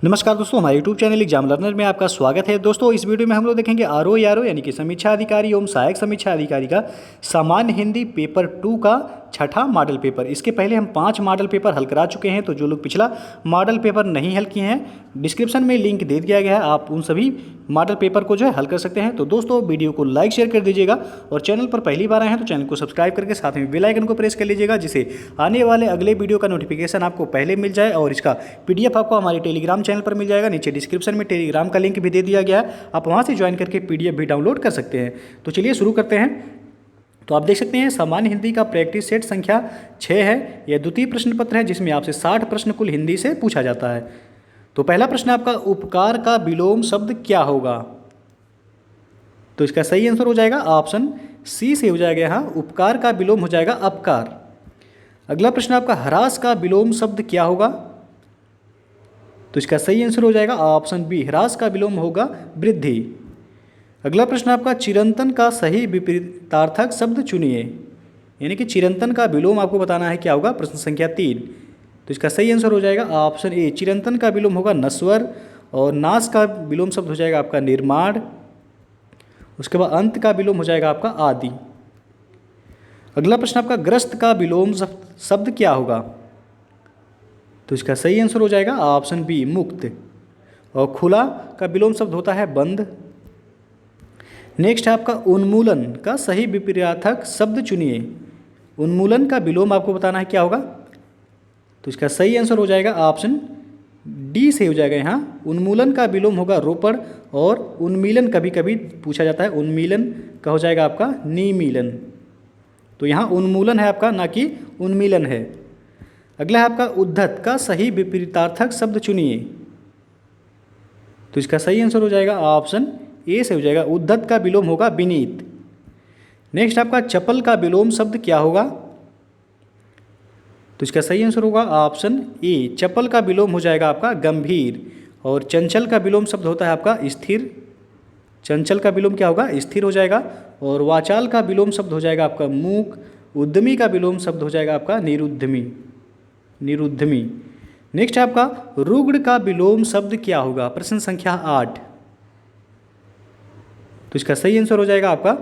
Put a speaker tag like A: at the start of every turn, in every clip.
A: नमस्कार दोस्तों, हमारे YouTube चैनल एग्जाम लर्नर में आपका स्वागत है। दोस्तों, इस वीडियो में हम लोग देखेंगे आरओ यानी कि समीक्षा अधिकारी एवं सहायक समीक्षा अधिकारी का सामान्य हिंदी पेपर 2 का छठा मॉडल पेपर। इसके पहले हम 5 मॉडल पेपर हल करा चुके हैं, तो जो लोग पिछला मॉडल पेपर नहीं हल किए हैं, डिस्क्रिप्शन में लिंक दे दिया गया है, आप उन सभी मॉडल पेपर को जो है हल कर सकते हैं। तो दोस्तों, वीडियो को लाइक शेयर कर दीजिएगा और चैनल पर पहली बार आए हैं तो चैनल को सब्सक्राइब करके साथ में बेल आइकन को प्रेस कर लीजिएगा, जिससे आने वाले अगले वीडियो का नोटिफिकेशन आपको पहले मिल जाए और इसका PDF आपको हमारे टेलीग्राम चैनल पर मिल जाएगा। नीचे डिस्क्रिप्शन में टेलीग्राम का लिंक भी दे दिया गया है, आप वहाँ से ज्वाइन करके PDF भी डाउनलोड कर सकते हैं। तो चलिए शुरू करते हैं। तो आप देख सकते हैं सामान्य हिंदी का प्रैक्टिस सेट संख्या 6 है। यह द्वितीय प्रश्न पत्र है जिसमें आपसे 60 प्रश्न कुल हिंदी से पूछा जाता है। तो पहला प्रश्न आपका, उपकार का विलोम शब्द क्या होगा? तो इसका सही आंसर हो जाएगा ऑप्शन सी से हो जाएगा। यहाँ उपकार का विलोम हो जाएगा अपकार। अगला प्रश्न आपका, ह्रास का विलोम शब्द क्या होगा? तो इसका सही आंसर हो जाएगा ऑप्शन बी, ह्रास का विलोम होगा वृद्धि। अगला प्रश्न आपका, चिरंतन का सही विपरीतार्थक शब्द चुनिए। यानी कि चिरंतन का विलोम आपको बताना है क्या होगा, प्रश्न संख्या 3। तो इसका सही आंसर हो जाएगा ऑप्शन ए, चिरंतन का विलोम होगा नश्वर। और नाश का विलोम शब्द हो जाएगा आपका निर्माण। उसके बाद अंत का विलोम हो जाएगा आपका आदि। अगला प्रश्न आपका, ग्रस्त का विलोम शब्द क्या होगा? तो इसका सही आंसर हो जाएगा ऑप्शन बी, मुक्त। और खुला का विलोम शब्द होता है बंद। नेक्स्ट है आपका, उन्मूलन का सही विपरीतार्थक शब्द चुनिए। उन्मूलन का विलोम आपको बताना है क्या होगा? तो इसका सही आंसर हो जाएगा ऑप्शन डी से हो जाएगा। यहाँ उन्मूलन का विलोम होगा रोपण। और उन्मीलन कभी कभी पूछा जाता है, उन्मीलन का हो जाएगा आपका निमीलन। तो यहाँ उन्मूलन है आपका, ना कि उन्मीलन है। अगला है आपका, उद्धत का सही विपरीतार्थक शब्द चुनिए। तो इसका सही आंसर हो जाएगा ऑप्शन ए से हो जाएगा, उद्धत का विलोम होगा विनीत। नेक्स्ट आपका, चपल का विलोम शब्द क्या होगा? तो इसका सही आंसर होगा ऑप्शन ए, चपल का विलोम हो जाएगा आपका गंभीर। और चंचल का विलोम शब्द होता है आपका स्थिर। चंचल का विलोम क्या होगा? स्थिर हो जाएगा। और वाचाल का विलोम शब्द हो जाएगा आपका मूक। उद्यमी का विलोम शब्द हो जाएगा आपका निरुद्यमी। नेक्स्ट है आपका, रुग्ण का विलोम शब्द क्या होगा? प्रश्न संख्या 8। तो इसका सही आंसर हो जाएगा आपका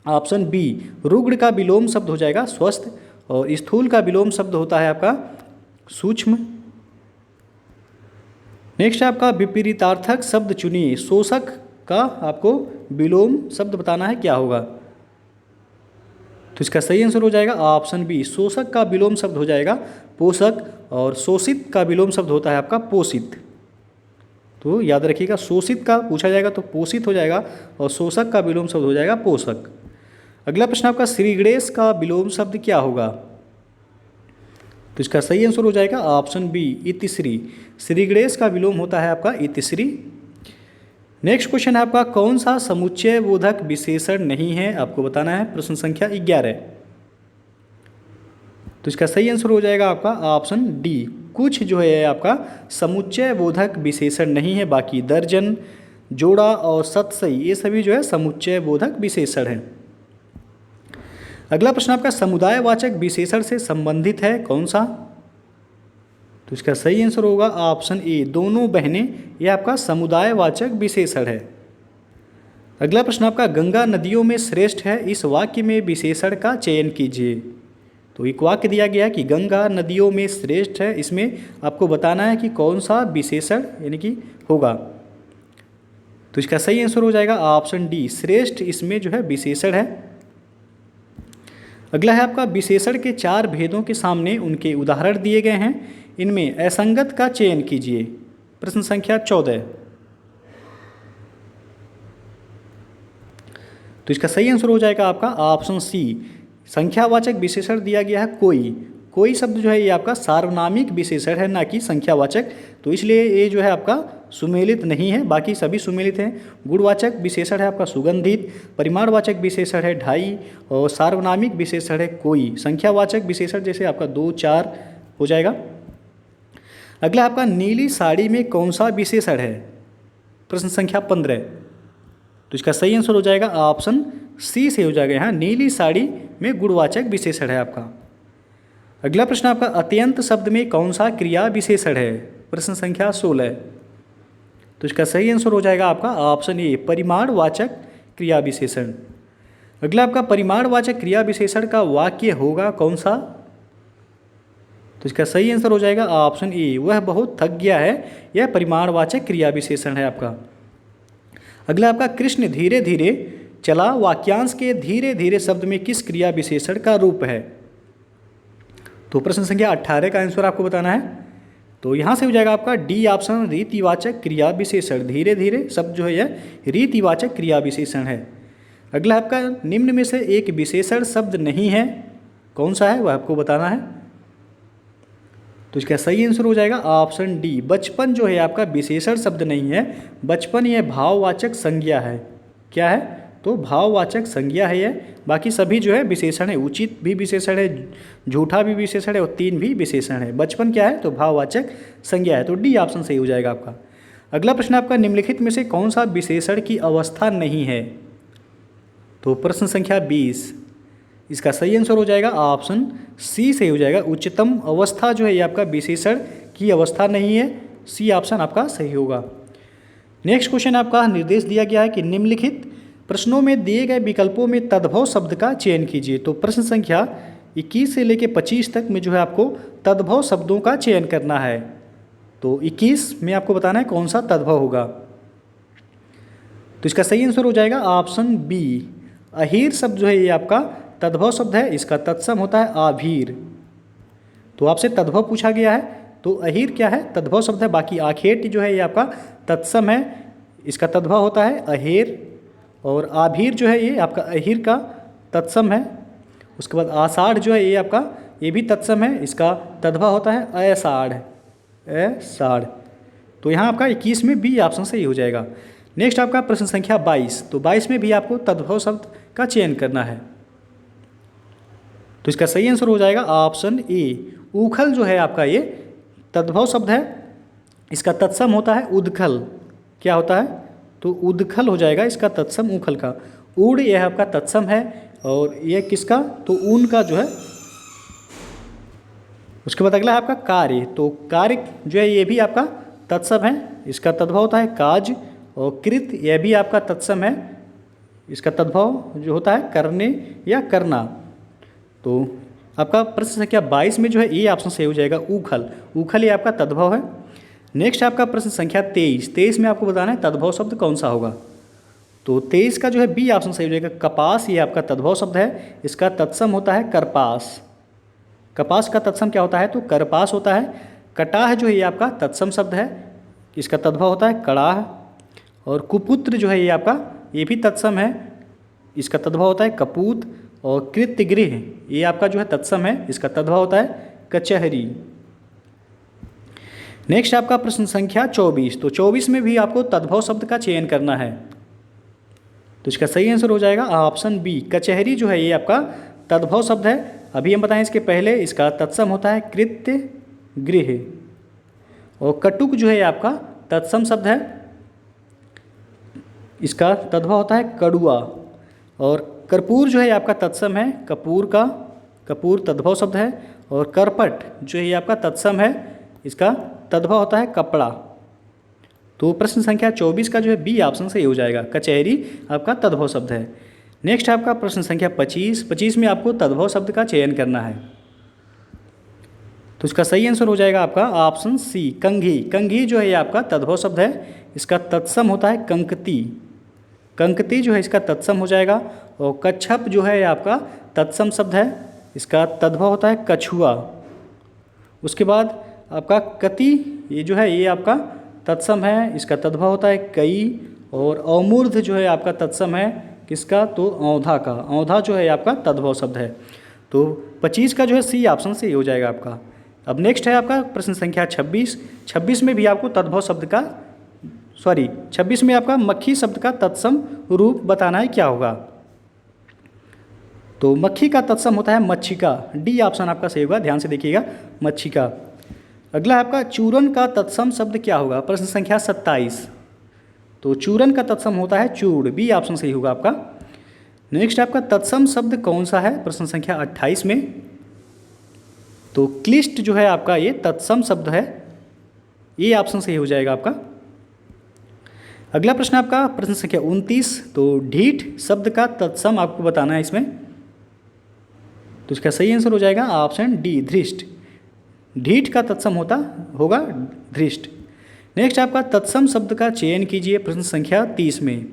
A: ऑप्शन बी, रुग्ण का विलोम शब्द हो जाएगा स्वस्थ। और स्थूल का विलोम शब्द होता है आपका सूक्ष्म। नेक्स्ट है आपका, विपरीतार्थक शब्द चुनिए। शोषक का आपको विलोम शब्द बताना है क्या होगा? तो इसका सही आंसर हो जाएगा ऑप्शन बी, शोषक का विलोम शब्द हो जाएगा पोषक। और शोषित का विलोम शब्द होता है आपका पोषित। तो याद रखिएगा, शोषित का पूछा जाएगा तो पोषित हो जाएगा, और शोषक का विलोम शब्द हो जाएगा पोषक। अगला प्रश्न आपका, श्री गणेश का विलोम शब्द क्या होगा? तो इसका सही आंसर हो जाएगा ऑप्शन बी, इतिश्री। श्री गणेश का विलोम होता है आपका इतिश्री। नेक्स्ट क्वेश्चन है आपका, कौन सा समुच्चय बोधक विशेषण नहीं है? आपको बताना है। प्रश्न संख्या 11। तो इसका सही आंसर हो जाएगा आपका ऑप्शन डी, कुछ जो है आपका समुच्चय बोधक विशेषण नहीं है। बाकी दर्जन, जोड़ा और सतसई, ये सभी जो है समुच्चय बोधक विशेषण हैं। अगला प्रश्न आपका, समुदायवाचक विशेषण से संबंधित है कौन सा? तो इसका सही आंसर होगा ऑप्शन ए, दोनों बहनें, यह आपका समुदायवाचक विशेषण है। अगला प्रश्न आपका, गंगा नदियों में श्रेष्ठ है, इस वाक्य में विशेषण का चयन कीजिए। तो एक वाक्य दिया गया कि गंगा नदियों में श्रेष्ठ है, इसमें आपको बताना है कि कौन सा विशेषण यानी कि होगा। तो इसका सही आंसर हो जाएगा ऑप्शन डी, श्रेष्ठ इसमें जो है विशेषण है। अगला है आपका, विशेषण के 4 भेदों के सामने उनके उदाहरण दिए गए हैं, इनमें असंगत का चयन कीजिए। प्रश्न संख्या 14। तो इसका सही आंसर हो जाएगा आपका ऑप्शन सी, संख्यावाचक विशेषण दिया गया है कोई शब्द जो है ये आपका सार्वनामिक विशेषण है, ना कि संख्यावाचक। तो इसलिए ये जो है आपका सुमेलित नहीं है, बाकी सभी सुमेलित हैं। गुणवाचक विशेषण है आपका सुगंधित, परिमाणवाचक विशेषण है ढाई, और सार्वनामिक विशेषण है कोई। संख्यावाचक विशेषण जैसे आपका 2, 4 हो जाएगा। अगला आपका, नीली साड़ी में कौन सा विशेषण है? प्रश्न संख्या 15। तो इसका सही आंसर हो जाएगा ऑप्शन सी से हो जाएगा। यहाँ नीली साड़ी में गुणवाचक विशेषण है आपका। अगला प्रश्न आपका, अत्यंत शब्द में कौन सा क्रिया विशेषण है? प्रश्न संख्या 16। तो इसका सही आंसर हो जाएगा आपका ऑप्शन ए, परिमाणवाचक क्रिया विशेषण। अगला आपका परिमाणवाचक क्रिया विशेषण का वाक्य होगा कौन सा? तो इसका सही आंसर हो जाएगा ऑप्शन ए, वह बहुत थक गया है। यह परिमाणवाचक क्रिया विशेषण है आपका। अगला आपका कृष्ण धीरे धीरे चला वाक्यांश के धीरे धीरे शब्द में किस क्रिया विशेषण का रूप है? तो प्रश्न संख्या 18 का आंसर आपको बताना है। तो यहाँ से हो जाएगा आपका डी ऑप्शन, रीतिवाचक क्रिया विशेषण। धीरे धीरे शब्द जो है यह रीतिवाचक क्रिया विशेषण है। अगला आपका निम्न में से एक विशेषण शब्द नहीं है, कौन सा है वह आपको बताना है। तो इसका सही आंसर हो जाएगा ऑप्शन डी, बचपन जो है आपका विशेषण शब्द नहीं है। बचपन यह भाववाचक संज्ञा है। क्या है? तो भाववाचक संज्ञा है यह। बाकी सभी जो है विशेषण है, उचित भी विशेषण है, झूठा भी विशेषण है और तीन भी विशेषण है। बचपन क्या है? तो भाववाचक संज्ञा है। तो डी ऑप्शन सही हो जाएगा आपका। अगला प्रश्न आपका निम्नलिखित में से कौन सा विशेषण की अवस्था नहीं है? तो प्रश्न संख्या 20, इसका सही आंसर हो जाएगा ऑप्शन सी सही हो जाएगा। उच्चतम अवस्था जो है ये आपका विशेषण की अवस्था नहीं है। सी ऑप्शन आपका सही होगा। नेक्स्ट क्वेश्चन आपका निर्देश दिया गया है कि निम्नलिखित प्रश्नों में दिए गए विकल्पों में तद्भव शब्द का चयन कीजिए। तो प्रश्न संख्या 21 से लेकर 25 तक में जो है आपको तद्भव शब्दों का चयन करना है। तो 21 में आपको बताना है कौन सा तद्भव होगा। तो इसका सही आंसर हो जाएगा ऑप्शन बी, अहीर शब्द जो है ये आपका तद्भव शब्द है। इसका तत्सम होता है आभीर। तो आपसे तद्भव पूछा गया है, तो अहीर क्या है? तद्भव शब्द है। बाकी आखेट जो है ये आपका तत्सम है, इसका तद्भव होता है अहेर। और आभीर जो है ये आपका अहीर का तत्सम है। उसके बाद आषाढ़ जो है ये आपका ये भी तत्सम है, इसका तद्भव होता है अषाढ़। अषाढ़। तो यहाँ आपका 21 में बी ऑप्शन सही हो जाएगा। नेक्स्ट आपका प्रश्न संख्या 22। तो 22 में भी आपको तद्भव शब्द का चयन करना है। तो इसका सही आंसर हो जाएगा ऑप्शन ए, उखल जो है आपका ये तद्भव शब्द है। इसका तत्सम होता है उदखल। क्या होता है? तो उदखल हो जाएगा इसका तत्सम उखल का। उड़ यह आपका तत्सम है और यह किसका? तो ऊन का जो है। उसके बाद अगला है आपका कार्य। तो कार्य जो है ये भी आपका तत्सम है, इसका तद्भव होता है काज। और कृत यह भी आपका तत्सम है, इसका तद्भव जो होता है करने या करना। तो आपका प्रश्न संख्या 22 में जो है ये ऑप्शन सही हो जाएगा उखल। उखल ये आपका तद्भव है। नेक्स्ट आपका प्रश्न संख्या 23। 23 में आपको बताना है तद्भव शब्द कौन सा होगा। तो 23 का जो है बी ऑप्शन सही हो जाएगा, कपास ये आपका तद्भव शब्द है। इसका तत्सम होता है करपास। कपास का तत्सम क्या होता है? तो करपास होता है। कटाह जो है ये आपका तत्सम शब्द है, इसका तद्भव होता है कड़ाह। और कुपुत्र जो है ये आपका ये भी तत्सम है, इसका तद्भव होता है कपूत। और कृत्यगृह ये आपका जो है तत्सम है, इसका तद्भव होता है कचहरी। नेक्स्ट आपका प्रश्न संख्या 24। तो 24 में भी आपको तद्भव शब्द का चयन करना है। तो इसका सही आंसर हो जाएगा ऑप्शन बी, कचहरी जो है ये आपका तद्भव शब्द है। अभी हम बताएं इसके पहले इसका तत्सम होता है कृत्य गृह। और कटुक जो है आपका तत्सम शब्द है, इसका तद्भव होता है कड़ुआ। और कर्पूर जो है आपका तत्सम है कपूर का, कपूर तद्भव शब्द है। और करपट जो है आपका तत्सम है, इसका तद्भव होता है कपड़ा। तो प्रश्न संख्या 24 का जो है बी ऑप्शन सही हो जाएगा, कचहरी आपका तद्भव शब्द है। नेक्स्ट आपका प्रश्न संख्या 25। 25 में आपको तद्भव शब्द का चयन करना है। तो इसका सही आंसर हो जाएगा आपका ऑप्शन सी, कंघी। कंघी जो है आपका तद्भव शब्द है, इसका तत्सम होता है कंकती। कंकती जो है इसका तत्सम हो जाएगा। और कच्छप जो है आपका तत्सम शब्द है, इसका तद्भव होता है कछुआ। उसके बाद आपका कति ये जो है ये आपका तत्सम है, इसका तद्भव होता है कई। और अमूर्ध जो है आपका तत्सम है किसका? तो औंधा का। औंधा जो है आपका तद्भव शब्द है। तो 25 का जो है सी ऑप्शन से हो जाएगा आपका। अब नेक्स्ट है आपका प्रश्न संख्या 26। 26 में भी आपको तद्भव शब्द का 26 में आपका मक्खी शब्द का तत्सम रूप बताना है, क्या होगा। तो मक्खी का तत्सम होता है मच्छिका। डी ऑप्शन आपका सही होगा, ध्यान से देखिएगा, मच्छिका। अगला आपका चूरन का तत्सम शब्द क्या होगा। प्रश्न संख्या 27। तो चूरन का तत्सम होता है चूड़। बी ऑप्शन सही होगा आपका। नेक्स्ट आपका तत्सम शब्द कौन सा है प्रश्न संख्या 28 में। तो क्लिष्ट जो है आपका ये तत्सम शब्द है, ये ऑप्शन सही हो जाएगा आपका। अगला प्रश्न आपका प्रश्न संख्या 29। तो ढीठ शब्द का तत्सम आपको बताना है इसमें। तो इसका सही आंसर हो जाएगा ऑप्शन डी, धृष्ट। ढीठ का तत्सम होगा धृष्ट। नेक्स्ट आपका तत्सम शब्द का चयन कीजिए प्रश्न संख्या 30 में।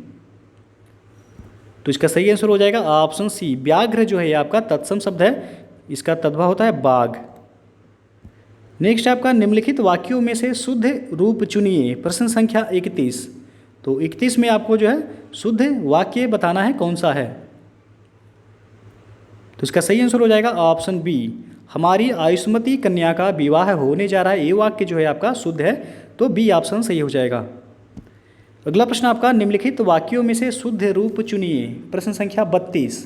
A: तो इसका सही आंसर हो जाएगा ऑप्शन सी, व्याघ्र जो है ये आपका तत्सम शब्द है, इसका तद्भव होता है बाघ। नेक्स्ट आपका निम्नलिखित वाक्यों में से शुद्ध रूप चुनिए प्रश्न संख्या 31। तो 31 में आपको जो है शुद्ध वाक्य बताना है कौन सा है। तो इसका सही आंसर हो जाएगा ऑप्शन बी, हमारी आयुष्मती कन्या का विवाह होने जा रहा है। ये वाक्य जो है आपका शुद्ध है, तो बी ऑप्शन सही हो जाएगा। अगला प्रश्न आपका निम्नलिखित वाक्यों में से शुद्ध रूप चुनिए प्रश्न संख्या 32।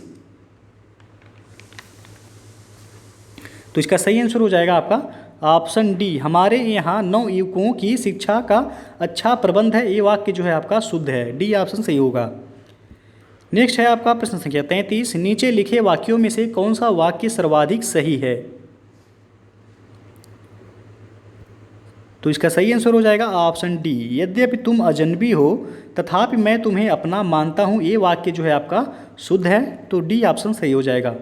A: तो इसका सही आंसर हो जाएगा आपका ऑप्शन डी, हमारे यहाँ नवयुवकों की शिक्षा का अच्छा प्रबंध है। ये वाक्य जो है आपका शुद्ध है, डी ऑप्शन सही होगा। नेक्स्ट है आपका प्रश्न संख्या 33। नीचे लिखे वाक्यों में से कौन सा वाक्य सर्वाधिक सही है। तो इसका सही आंसर हो जाएगा ऑप्शन डी, यद्यपि तुम अजनबी हो तथापि मैं तुम्हें अपना मानता हूँ। ये वाक्य जो है आपका शुद्ध है, तो डी ऑप्शन सही हो जाएगा।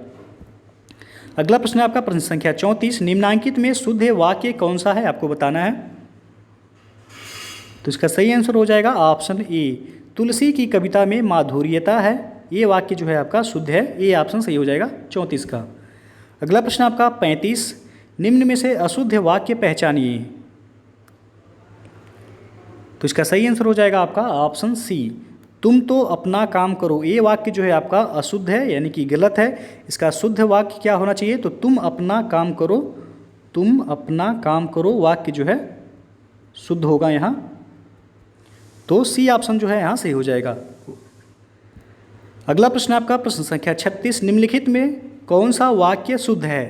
A: अगला प्रश्न है आपका प्रश्न संख्या 34। निम्नांकित में शुद्ध वाक्य कौन सा है आपको बताना है। तो इसका सही आंसर हो जाएगा ऑप्शन ए, तुलसी की कविता में माधुर्यता है। ये वाक्य जो है आपका शुद्ध है, ये ऑप्शन सही हो जाएगा 34 का। अगला प्रश्न आपका 35। निम्न में से अशुद्ध वाक्य पहचानिए। तो इसका सही आंसर हो जाएगा आपका ऑप्शन सी, तुम तो अपना काम करो। ये वाक्य जो है आपका अशुद्ध है, यानी कि गलत है। इसका शुद्ध वाक्य क्या होना चाहिए, तो तुम अपना काम करो, तुम अपना काम करो वाक्य जो है शुद्ध होगा यहाँ। तो सी ऑप्शन जो है यहाँ सही हो जाएगा। अगला प्रश्न आपका प्रश्न संख्या 36। निम्नलिखित में कौन सा वाक्य शुद्ध है।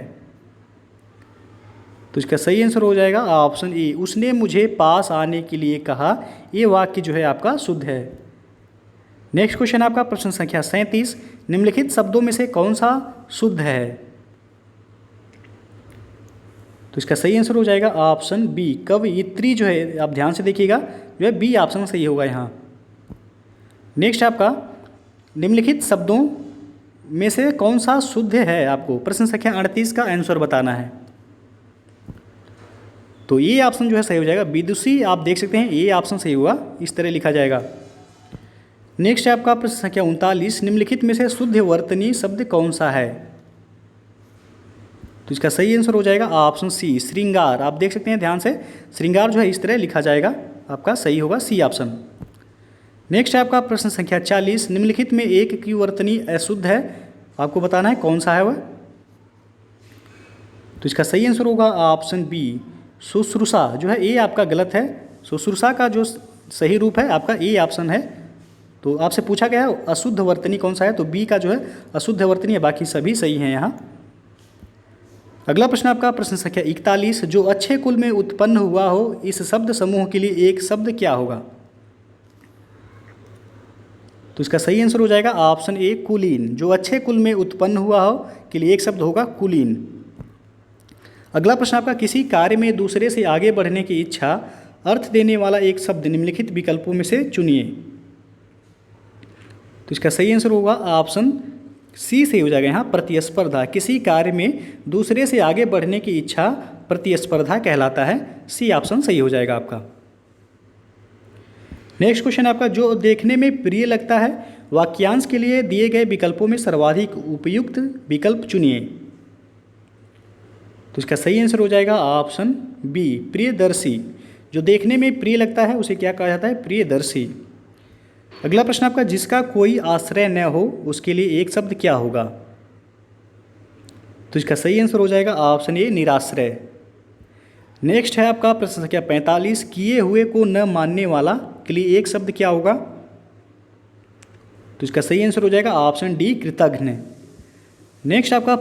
A: तो इसका सही आंसर हो जाएगा ऑप्शन ए, उसने मुझे पास आने के लिए कहा। ये वाक्य जो है आपका शुद्ध है। नेक्स्ट क्वेश्चन आपका प्रश्न संख्या 37। निम्नलिखित शब्दों में से कौन सा शुद्ध है। तो इसका सही आंसर हो जाएगा ऑप्शन बी, कवयित्री जो है, आप ध्यान से देखिएगा, जो है बी ऑप्शन सही होगा यहाँ। नेक्स्ट आपका निम्नलिखित शब्दों में से कौन सा शुद्ध है, आपको प्रश्न संख्या 38 का आंसर बताना है। तो ये ऑप्शन जो है सही हो जाएगा विदुषी, आप देख सकते हैं ये ऑप्शन सही हुआ, इस तरह लिखा जाएगा। नेक्स्ट है आपका प्रश्न संख्या 39। निम्नलिखित में से शुद्ध वर्तनी शब्द कौन सा है। तो इसका सही आंसर हो जाएगा ऑप्शन सी, श्रृंगार। आप देख सकते हैं ध्यान से, श्रृंगार जो है इस तरह लिखा जाएगा, आपका सही होगा सी ऑप्शन। नेक्स्ट है आपका प्रश्न संख्या 40। निम्नलिखित में एक की वर्तनी अशुद्ध है, आपको बताना है कौन सा है वह। तो इसका सही आंसर होगा ऑप्शन बी, शुश्रूषा जो है ये आपका गलत है। शुश्रूषा का जो सही रूप है आपका ए ऑप्शन है। तो आपसे पूछा गया है अशुद्ध वर्तनी कौन सा है, तो बी का जो है अशुद्ध वर्तनी है, बाकी सभी सही हैं यहाँ। अगला प्रश्न आपका प्रश्न संख्या 41। जो अच्छे कुल में उत्पन्न हुआ हो, इस शब्द समूह के लिए एक शब्द क्या होगा। तो इसका सही आंसर हो जाएगा ऑप्शन ए, कुलीन। जो अच्छे कुल में उत्पन्न हुआ हो के लिए एक शब्द होगा कुलीन। अगला प्रश्न आपका किसी कार्य में दूसरे से आगे बढ़ने की इच्छा अर्थ देने वाला एक शब्द निम्नलिखित विकल्पों में से चुनिए। तो इसका सही आंसर होगा ऑप्शन सी से हो जाएगा यहाँ, प्रतिस्पर्धा। किसी कार्य में दूसरे से आगे बढ़ने की इच्छा प्रतिस्पर्धा कहलाता है। सी ऑप्शन सही हो जाएगा आपका। नेक्स्ट क्वेश्चन आपका जो देखने में प्रिय लगता है, वाक्यांश के लिए दिए गए विकल्पों में सर्वाधिक उपयुक्त विकल्प चुनिए। तो इसका सही आंसर हो जाएगा ऑप्शन बी, प्रियदर्शी। जो देखने में प्रिय लगता है उसे क्या कहा जाता है, प्रियदर्शी। अगला प्रश्न आपका जिसका कोई आश्रय न हो उसके लिए एक शब्द क्या होगा। तो इसका सही आंसर हो जाएगा ऑप्शन ए, निराश्रय। नेक्स्ट है आपका प्रश्न संख्या 45। किए हुए को न मानने वाला के लिए एक शब्द क्या होगा। तो इसका सही आंसर हो जाएगा ऑप्शन डी, कृतघ्न। नेक्स्ट आपका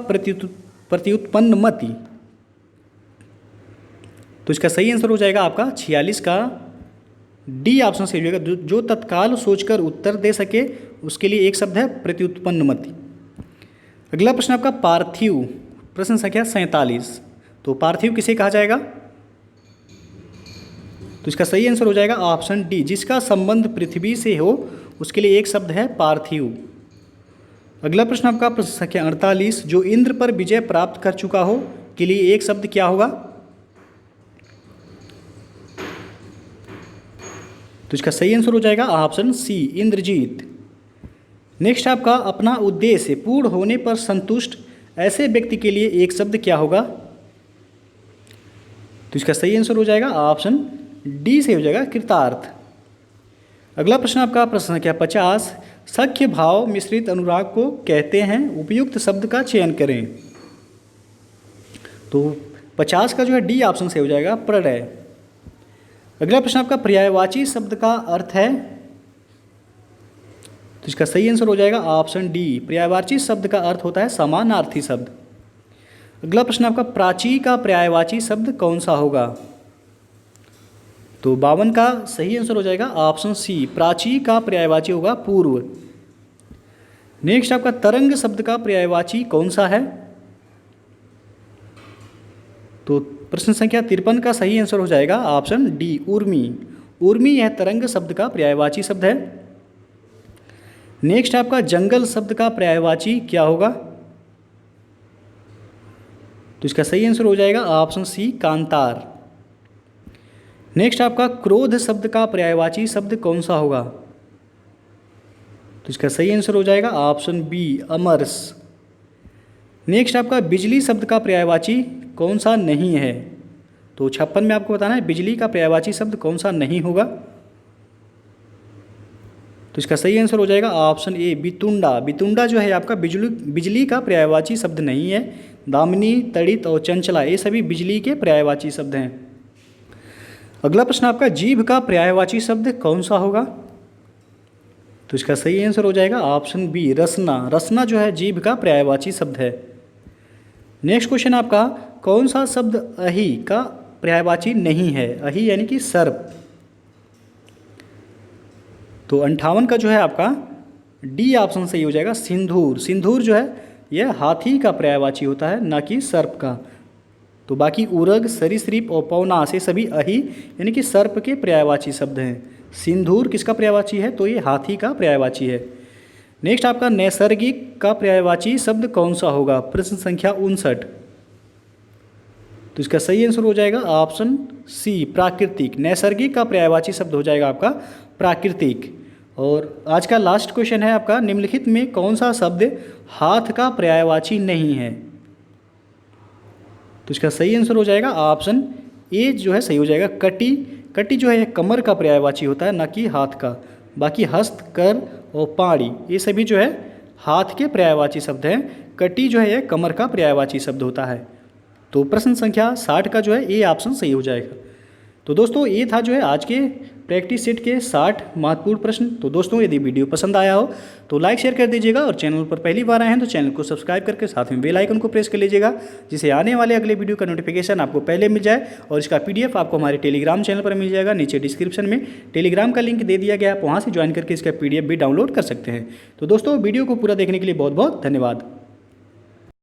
A: प्रत्युत्पन्न मति। तो इसका सही आंसर हो जाएगा आपका 46 का डी ऑप्शन सही हो जाएगा। जो तत्काल सोचकर उत्तर दे सके उसके लिए एक शब्द है प्रत्युत्पन्न मति। अगला प्रश्न आपका पार्थिव, प्रश्न संख्या 47। तो पार्थिव किसे कहा जाएगा। तो इसका सही आंसर हो जाएगा ऑप्शन डी, जिसका संबंध पृथ्वी से हो उसके लिए एक शब्द है पार्थिव। अगला प्रश्न आपका प्रश्न संख्या 48, जो इंद्र पर विजय प्राप्त कर चुका हो के लिए एक शब्द क्या होगा? तो इसका सही आंसर हो जाएगा ऑप्शन सी, इंद्रजीत। नेक्स्ट आपका अपना उद्देश्य पूर्ण होने पर संतुष्ट ऐसे व्यक्ति के लिए एक शब्द क्या होगा? तो इसका सही आंसर हो जाएगा ऑप्शन डी से हो जाएगा कृतार्थ। अगला प्रश्न आपका प्रश्न संख्या 50, सख्य भाव मिश्रित अनुराग को कहते हैं, उपयुक्त शब्द का चयन करें। तो 50 का जो है डी ऑप्शन से हो जाएगा प्रणय। अगला प्रश्न आपका पर्यायवाची शब्द का अर्थ है, तो इसका सही आंसर हो जाएगा ऑप्शन डी, पर्यायवाची शब्द का अर्थ होता है समानार्थी शब्द। अगला प्रश्न आपका प्राची का पर्यायवाची शब्द कौन सा होगा? तो 52 का सही आंसर हो जाएगा ऑप्शन सी, प्राची का पर्यायवाची होगा पूर्व। नेक्स्ट आपका तरंग शब्द का पर्यायवाची कौन सा है? तो प्रश्न संख्या 53 का सही आंसर हो जाएगा ऑप्शन डी, ऊर्मी। ऊर्मी यह तरंग शब्द का पर्यायवाची शब्द है। नेक्स्ट आपका जंगल शब्द का पर्यायवाची क्या होगा? तो इसका सही आंसर हो जाएगा ऑप्शन सी, कांतार। नेक्स्ट आपका क्रोध शब्द का पर्यायवाची शब्द कौन सा होगा? तो इसका सही आंसर हो जाएगा ऑप्शन बी, अमरस। नेक्स्ट आपका बिजली शब्द का पर्यायवाची कौन सा नहीं है? तो 56 में आपको बताना है बिजली का पर्यायवाची शब्द कौन सा नहीं होगा। तो इसका सही आंसर हो जाएगा ऑप्शन ए, बितुंडा। बितुंडा जो है आपका बिजली का पर्यायवाची शब्द नहीं है। दामिनी, तड़ित और चंचला ये सभी बिजली के पर्यायवाची शब्द हैं। अगला प्रश्न आपका जीभ का पर्यायवाची शब्द कौन सा होगा? तो इसका सही आंसर हो जाएगा ऑप्शन बी, रसना। रसना जो है जीभ का पर्यायवाची शब्द है। नेक्स्ट क्वेश्चन आपका कौन सा शब्द अहि का पर्यायवाची नहीं है? अहि यानी कि सर्प। तो 58 का जो है आपका डी ऑप्शन सही हो जाएगा, सिंदूर। सिंदूर जो है यह हाथी का पर्यायवाची होता है, ना कि सर्प का। तो बाकी उरग, सरीसृप और पौनास ये सभी अहि यानी कि सर्प के पर्यायवाची शब्द हैं। सिंदूर किसका पर्यायवाची है? तो ये हाथी का पर्यायवाची है। नेक्स्ट आपका नैसर्गिक का पर्यायवाची शब्द कौन सा होगा? प्रश्न संख्या 59। तो इसका सही आंसर हो जाएगा ऑप्शन सी, प्राकृतिक। नैसर्गिक का पर्यायवाची शब्द हो जाएगा आपका प्राकृतिक। और आज का लास्ट क्वेश्चन है आपका, निम्नलिखित में कौन सा शब्द हाथ का पर्यायवाची नहीं है? तो इसका सही आंसर हो जाएगा ऑप्शन ए जो है सही हो जाएगा, कटी। कटी जो है कमर का पर्यायवाची होता है, ना कि हाथ का। बाकी हस्त, कर और पाड़ी ये सभी जो है हाथ के पर्यायवाची शब्द हैं। कटी जो है यह कमर का पर्यायवाची शब्द होता है। तो प्रश्न संख्या 60 का जो है ए ऑप्शन सही हो जाएगा। तो दोस्तों ये था जो है आज के प्रैक्टिस सेट के 60 महत्वपूर्ण प्रश्न। तो दोस्तों यदि वीडियो पसंद आया हो तो लाइक शेयर कर दीजिएगा, और चैनल पर पहली बार आए हैं तो चैनल को सब्सक्राइब करके साथ में बेल आइकन को प्रेस कर लीजिएगा, जिससे आने वाले अगले वीडियो का नोटिफिकेशन आपको पहले मिल जाए। और इसका PDF आपको हमारे टेलीग्राम चैनल पर मिल जाएगा। नीचे डिस्क्रिप्शन में टेलीग्राम का लिंक दे दिया गया, आप वहाँ से ज्वाइन करके इसका PDF भी डाउनलोड कर सकते हैं। तो दोस्तों वीडियो को पूरा देखने के लिए बहुत बहुत धन्यवाद।